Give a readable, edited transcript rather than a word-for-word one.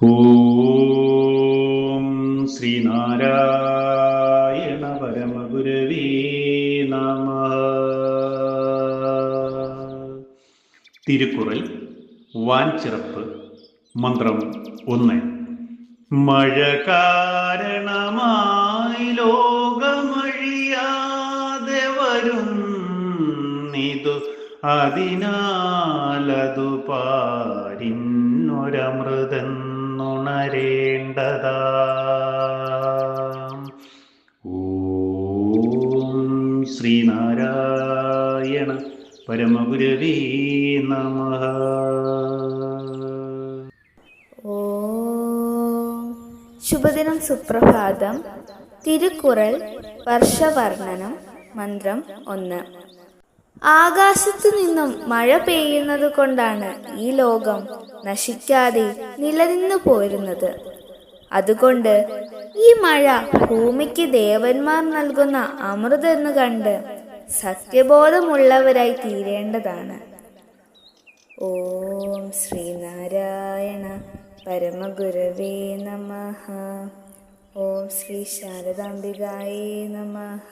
ഓം ശ്രീനാരായണ പരമഗുരവേ നമഃ. തിരുക്കുറൽ വാൻചിറപ്പ്. മന്ത്രം 1. മഴ കാരണമായി ലോകമഴിയാതെ വരുന്നിതു, അതിനാലതു പാരിന്നൊരമൃതെന്നുണരേണ്ടതാ. ഓം ശ്രീനാരായണ പരമഗുരവേ നമഃ. ശുഭദിനം, സുപ്രഭാതം. തിരുക്കുറൽ വർഷവർണ്ണനം. മന്ത്രം 1. ആകാശത്തു നിന്നും മഴ പെയ്യുന്നത് കൊണ്ടാണ് ഈ ലോകം നശിക്കാതെ നിലനിന്നു പോരുന്നത്. അതുകൊണ്ട് ഈ മഴ ഭൂമിക്ക് ദേവന്മാർ നൽകുന്ന അമൃതെന്ന് കണ്ട് സത്യബോധമുള്ളവരായി തീരേണ്ടതാണ്. ഓം ശ്രീനാരായണ പരമഗുരവേ നമഃ. ഓം ശ്രീ ശാരദാംബികായേ നമഃ.